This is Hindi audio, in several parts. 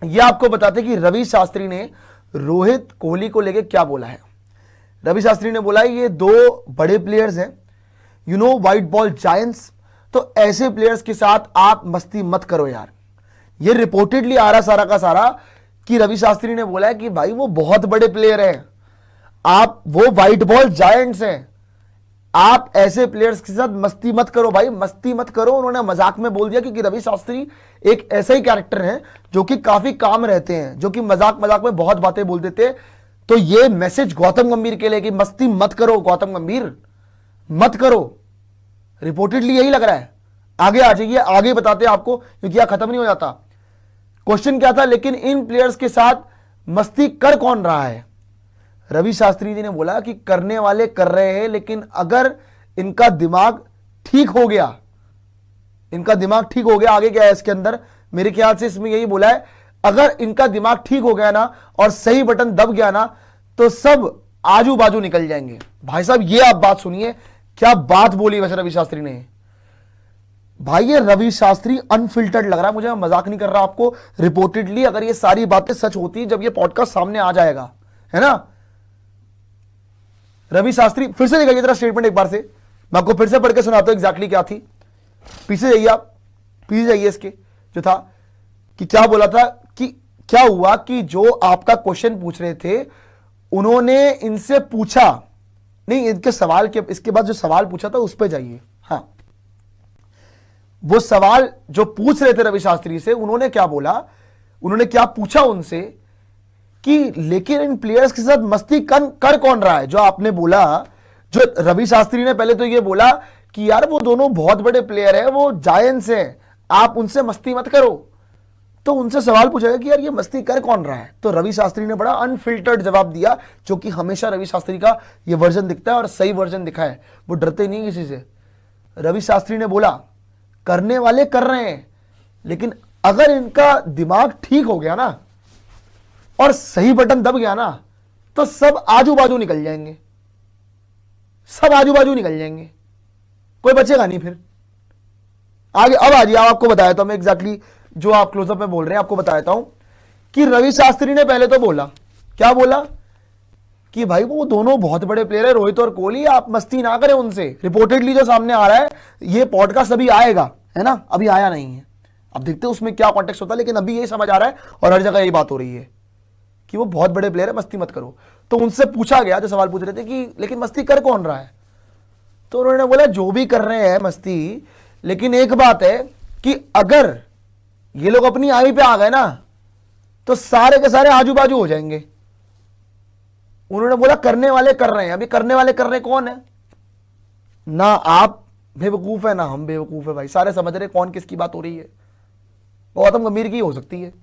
ये आपको बताते कि रवि शास्त्री ने रोहित कोहली को लेके क्या बोला है। रवि शास्त्री ने बोला है ये दो बड़े प्लेयर्स हैं, you know white ball giants, तो ऐसे प्लेयर्स के साथ आप मस्ती मत करो यार। ये रिपोर्टेडली आ रहा सारा का सारा कि रवि शास्त्री ने बोला है कि भाई वो बहुत बड़े प्लेयर हैं, आप वो व्हाइट बॉल जायंट्स हैं, आप ऐसे प्लेयर्स के साथ मस्ती मत करो भाई, मस्ती मत करो। उन्होंने मजाक में बोल दिया क्योंकि रवि शास्त्री एक ऐसा ही कैरेक्टर है जो कि काफी काम रहते हैं, जो कि मजाक मजाक में बहुत बातें बोल देते। तो ये मैसेज गौतम गंभीर के लिए कि मस्ती मत करो गौतम गंभीर, मत करो। रिपोर्टेडली यही लग रहा है। आगे आ जाइए, आगे बताते हैं आपको क्योंकि यह खत्म नहीं हो जाता। क्वेश्चन क्या था, लेकिन इन प्लेयर्स के साथ मस्ती कर कौन रहा है। रवि शास्त्री जी ने बोला कि करने वाले कर रहे हैं, लेकिन अगर इनका दिमाग ठीक हो गया, इनका दिमाग ठीक हो गया, आगे क्या है इसके अंदर, मेरे ख्याल से इसमें यही बोला है, अगर इनका दिमाग ठीक हो गया ना और सही बटन दब गया ना तो सब आजू बाजू निकल जाएंगे। भाई साहब ये आप बात सुनिए, क्या बात बोली वैसे रवि शास्त्री ने। भाई ये रवि शास्त्री अनफिल्टर्ड लग रहा है मुझे, मैं मजाक नहीं कर रहा आपको। रिपोर्टेडली अगर ये सारी बातें सच होती, जब ये पॉडकास्ट सामने आ जाएगा, है ना। रवि शास्त्री, फिर से देखिए जरा स्टेटमेंट एक बार से, मैं आपको फिर से पढ़ के सुनाता हूं एग्जैक्टली क्या थी। पीछे जाइए आप, पीछे जाइए इसके जो था कि क्या बोला था, कि क्या हुआ कि जो आपका क्वेश्चन पूछ रहे थे उन्होंने इनसे पूछा, नहीं इनके सवाल के इसके बाद जो सवाल पूछा था उस पर जाइए। हाँ, वो सवाल जो पूछ रहे थे रवि शास्त्री से, उन्होंने क्या बोला, उन्होंने क्या पूछा उनसे कि लेकिन इन प्लेयर्स के साथ मस्ती कर कौन रहा है। जो आपने बोला, जो रवि शास्त्री ने पहले तो ये बोला कि यार वो दोनों बहुत बड़े प्लेयर हैं, वो जायंट्स हैं, आप उनसे मस्ती मत करो। तो उनसे सवाल पूछा गया कि यार ये मस्ती कर कौन रहा है। तो रवि शास्त्री ने बड़ा अनफिल्टर्ड जवाब दिया, जो कि हमेशा रवि शास्त्री का ये वर्जन दिखता है और सही वर्जन दिखा है, वो डरते नहीं किसी से। रवि शास्त्री ने बोला करने वाले कर रहे हैं, लेकिन अगर इनका दिमाग ठीक हो गया ना और सही बटन दब गया ना तो सब आजू बाजू निकल जाएंगे, सब आजू बाजू निकल जाएंगे, कोई बचेगा नहीं फिर। आगे अब आ जाइए, आपको बताया था मैं एग्जैक्टली जो आप क्लोजअप में बोल रहे हैं, आपको बताता हूं कि रवि शास्त्री ने पहले तो बोला, क्या बोला कि भाई वो दोनों बहुत बड़े प्लेयर है रोहित और कोहली, आप मस्ती ना करें उनसे। रिपोर्टेडली जो सामने आ रहा है, ये पॉडकास्ट अभी आएगा, है ना, अभी आया नहीं है, अब देखते हैं उसमें क्या कॉन्टेक्स्ट होता है, लेकिन अभी यही समझ आ रहा है और हर जगह यही बात हो रही है कि वो बहुत बड़े प्लेयर है, मस्ती मत करो। तो उनसे पूछा गया, जो सवाल पूछ रहे थे कि लेकिन मस्ती कर कौन रहा है, तो उन्होंने बोला जो भी कर रहे हैं मस्ती, लेकिन एक बात है कि अगर ये लोग अपनी आई पे आ गए ना तो सारे के सारे आजू बाजू हो जाएंगे। उन्होंने बोला करने वाले कर रहे हैं। अभी करने वाले कर रहे कौन है, ना आप बेवकूफ है ना हम बेवकूफ है भाई, सारे समझ रहे कौन किसकी बात हो रही है। गौतम गंभीर की हो सकती है,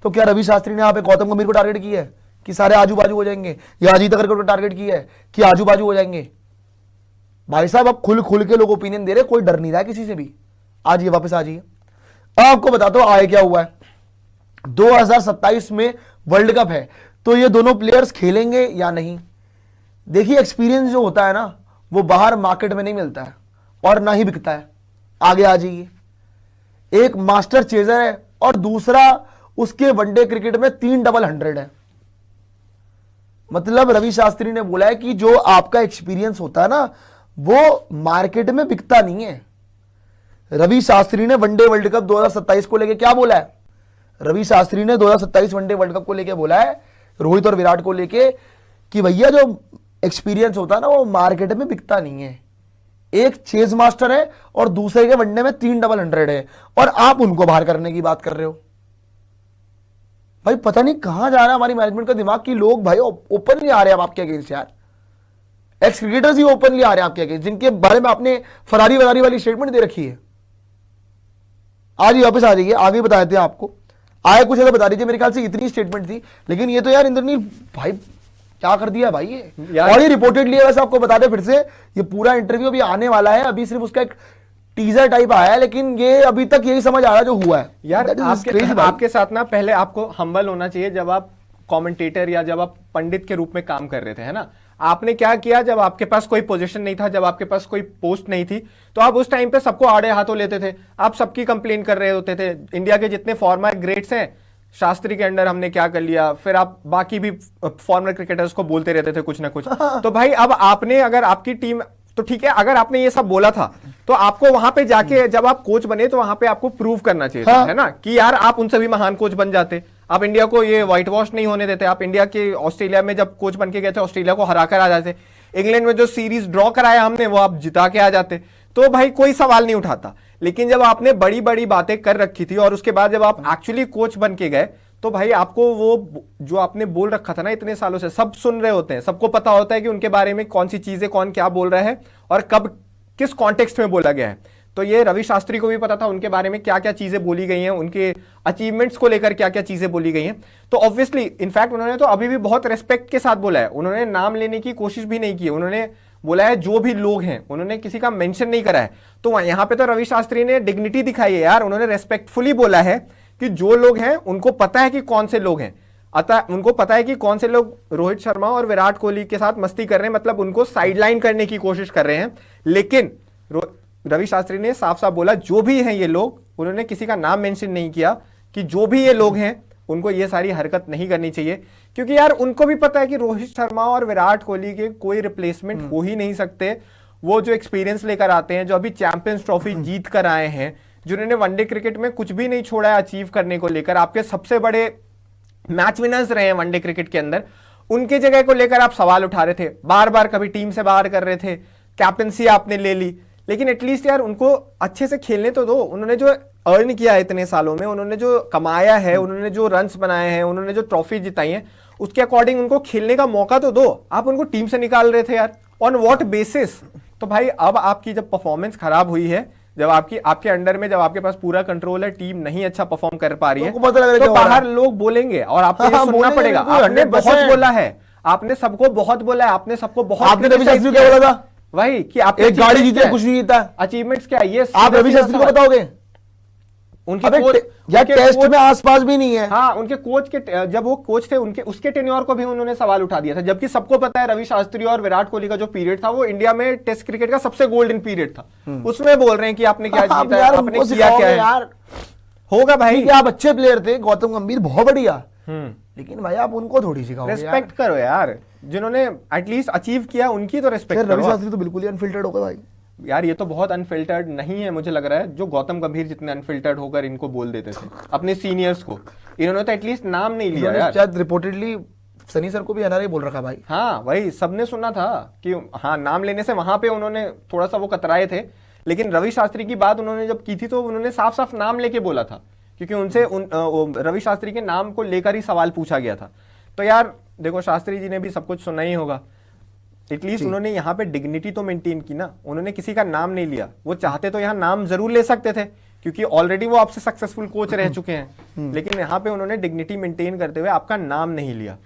तो क्या रवि शास्त्री ने यहाँ पे गौतम गंभीर को टारगेट किया है कि सारे आजू बाजू हो जाएंगे, या अजीत अग्रवाल को टारगेट किया है कि आजू बाजू हो जाएंगे। भाई साहब अब खुल खुल के लोग ओपिनियन दे रहे, कोई डर नहीं रहा है किसी से भी। आ जाइए वापस आ जाइए। अब आपको बताता हूं आए क्या हुआ है। 2027 में वर्ल्ड कप है, तो ये दोनों प्लेयर्स खेलेंगे या नहीं। देखिए एक्सपीरियंस जो होता है ना वो बाहर मार्केट में नहीं मिलता है और ना ही बिकता है। आगे आ जाइए। एक मास्टर चेजर है और दूसरा उसके वनडे क्रिकेट में 3 डबल 100 है। मतलब रवि शास्त्री ने बोला है कि जो आपका एक्सपीरियंस होता है ना वो मार्केट में बिकता नहीं है। रवि शास्त्री ने वनडे वर्ल्ड कप 2027 को लेके क्या बोला है, रवि शास्त्री ने 2027 वनडे वर्ल्ड कप को लेके बोला है रोहित और विराट को लेके कि भैया जो एक्सपीरियंस होता है ना वो मार्केट में बिकता नहीं है। एक चेज मास्टर है और दूसरे के वनडे में 3 डबल 100 है और आप उनको बाहर करने की बात कर रहे हो। भाई पता नहीं कहां जा रहा है हमारी मैनेजमेंट का दिमाग कि लोग भाई ओपनली आ रहे हैं आपके अगेंस्ट यार। एक्स क्रिकेटर्स ही ओपनली आ रहे हैं आपके अगेंस्ट, जिनके बारे में आपने फरारी वरारी वाली स्टेटमेंट दे रखी है। आज वापस आ जाइए, आगे बता देते हैं आपको। आए कुछ ऐसा बता दीजिए, मेरे ख्याल से इतनी स्टेटमेंट थी, लेकिन ये तो यार इंद्रनील भाई क्या कर दिया भाई ये। और ये रिपोर्टेडली है, वैसे आपको बता दें फिर से, ये पूरा इंटरव्यू अभी आने वाला है, अभी सिर्फ उसका एक टीजर टाइप आया है, लेकिन ये अभी तक यही समझ आ रहा है जो हुआ है यार। आपके साथ ना पहले आपको हम्बल होना चाहिए जब आप कमेंटेटर या जब आप पंडित के रूप में काम कर रहे थे, है ना। आपने क्या किया, जब आपके पास कोई पोजीशन नहीं था, जब आपके पास कोई पोस्ट नहीं थी, तो आप उस टाइम पे सबको आड़े हाथों लेते थे, आप सबकी कंप्लेन कर रहे होते थे। इंडिया के जितने फॉर्मर ग्रेट्स हैं शास्त्री के अंडर हमने क्या कर लिया, फिर आप बाकी भी फॉर्मर क्रिकेटर्स को बोलते रहते थे कुछ ना कुछ। तो भाई अब आपने, अगर आपकी टीम, तो ठीक है, अगर आपने ये सब बोला था तो आपको वहां पे जाके जब आप कोच बने तो वहां पे आपको प्रूव करना चाहिए था, है ना, कि यार आप उनसे भी महान कोच बन जाते। आप इंडिया को ये व्हाइट वॉश नहीं होने देते। आप इंडिया के ऑस्ट्रेलिया में जब कोच बन के गए थे, ऑस्ट्रेलिया को हराकर आ जाते। इंग्लैंड में जो सीरीज ड्रॉ कराया हमने, वो आप जिता के आ जाते। तो भाई कोई सवाल नहीं उठाता। लेकिन जब आपने बड़ी बड़ी बातें कर रखी थी और उसके बाद जब आप एक्चुअली कोच बन के गए, तो भाई आपको वो जो आपने बोल रखा था ना इतने सालों से, सब सुन रहे होते हैं, सबको पता होता है कि उनके बारे में कौन सी चीजें कौन क्या बोल रहा है और कब किस कॉन्टेक्स्ट में बोला गया है। तो ये रवि शास्त्री को भी पता था उनके बारे में क्या क्या चीजें बोली गई हैं, उनके अचीवमेंट्स को लेकर क्या क्या चीजें बोली गई हैं। तो ऑब्वियसली इनफैक्ट उन्होंने तो अभी भी बहुत रेस्पेक्ट के साथ बोला है, उन्होंने नाम लेने की कोशिश भी नहीं की। उन्होंने बोला है जो भी लोग हैं, उन्होंने किसी का मेंशन नहीं करा है। तो यहाँ पे तो रवि शास्त्री ने डिग्निटी दिखाई है यार, उन्होंने रेस्पेक्टफुली बोला है कि जो लोग हैं उनको पता है कि कौन से लोग हैं, अतः उनको पता है कि कौन से लोग रोहित शर्मा और विराट कोहली के साथ मस्ती कर रहे हैं, मतलब उनको साइडलाइन करने की कोशिश कर रहे हैं। लेकिन रवि शास्त्री ने साफ साफ बोला जो भी हैं ये लोग, उन्होंने किसी का नाम मेंशन नहीं किया कि जो भी ये लोग हैं उनको ये सारी हरकत नहीं करनी चाहिए, क्योंकि यार उनको भी पता है कि रोहित शर्मा और विराट कोहली के कोई रिप्लेसमेंट हो ही नहीं सकते। वो जो एक्सपीरियंस लेकर आते हैं, जो अभी चैंपियंस ट्रॉफी जीत कर आए हैं, जिन्होंने वनडे क्रिकेट में कुछ भी नहीं छोड़ा है अचीव करने को लेकर, आपके सबसे बड़े मैच विनर्स रहे हैं वनडे क्रिकेट के अंदर, उनके जगह को लेकर आप सवाल उठा रहे थे, बार बार कभी टीम से बाहर कर रहे थे, कैप्टनसी आपने ले ली। लेकिन एटलीस्ट यार उनको अच्छे से खेलने तो दो। उन्होंने जो अर्न किया है इतने सालों में, उन्होंने जो कमाया है, उन्होंने जो रन्स बनाए हैं, उन्होंने जो ट्रॉफी जिताई है, उसके अकॉर्डिंग उनको खेलने का मौका तो दो। आप उनको टीम से निकाल रहे थे यार, ऑन व्हाट बेसिस? तो भाई अब आपकी जब परफॉर्मेंस खराब हुई है, जब आपके अंडर में जब आपके पास पूरा कंट्रोल है, टीम नहीं अच्छा परफॉर्म कर पा रही है, तो बाहर लोग बोलेंगे और आपको ये सुनना पड़ेगा। आपने बहुत बोला है, आपने सबको बहुत बोला है, आपने सबको बहुत, आपने रवि शास्त्री क्या बोला था? वही कि आपने एक गाड़ी जीते, कुछ नहीं जीता। अचीवमेंट्स क्या है ये आप रवि शास्त्री को बताओगे? उनके कोच या टेस्ट में आसपास भी नहीं है। हाँ, उनके कोच के, जब वो कोच थे उनके, उसके टेन्योर को भी उन्होंने सवाल उठा दिया था, जबकि सबको पता है रवि शास्त्री और विराट कोहली का जो पीरियड था वो इंडिया में टेस्ट क्रिकेट का सबसे गोल्डन पीरियड था। उसमें बोल रहे हैं कि आपने क्या जीता है, आपने किया क्या है यार। होगा भाई, आप अच्छे प्लेयर थे, गौतम गंभीर बहुत बढ़िया, लेकिन भाई आप उनको थोड़ी सिखाओगे? रेस्पेक्ट करो यार, जिन्होंने एटलीस्ट अचीव किया उनकी तो रेस्पेक्ट करो। रवि शास्त्री तो बिल्कुल ही अनफिल्टर्ड हो गए भाई यार, ये तो बहुत अनफिल्टर्ड नहीं है, मुझे लग रहा है जो गौतम गंभीर जितने अनफिल्टर्ड होकर इनको बोल देते थे अपने सीनियर्स को, इन्होंने तो एटलीस्ट नाम नहीं लिया यार। शायद रिपोर्टेडली सनी सर को भी एनआरआई बोल रखा भाई। हाँ वही सबने सुना था कि हाँ, नाम लेने से वहां पे उन्होंने थोड़ा सा वो कतराए थे, लेकिन रवि शास्त्री की बात उन्होंने जब की थी तो उन्होंने साफ साफ नाम लेके बोला था, क्योंकि उनसे रवि शास्त्री के नाम को लेकर ही सवाल पूछा गया था। तो यार देखो, शास्त्री जी ने भी सब कुछ सुना ही होगा, एटलीस्ट उन्होंने यहाँ पे डिग्निटी तो मेंटेन की ना, उन्होंने किसी का नाम नहीं लिया। वो चाहते तो यहाँ नाम जरूर ले सकते थे, क्योंकि ऑलरेडी वो आपसे सक्सेसफुल कोच रह चुके हैं, लेकिन यहाँ पे उन्होंने डिग्निटी मेंटेन करते हुए आपका नाम नहीं लिया।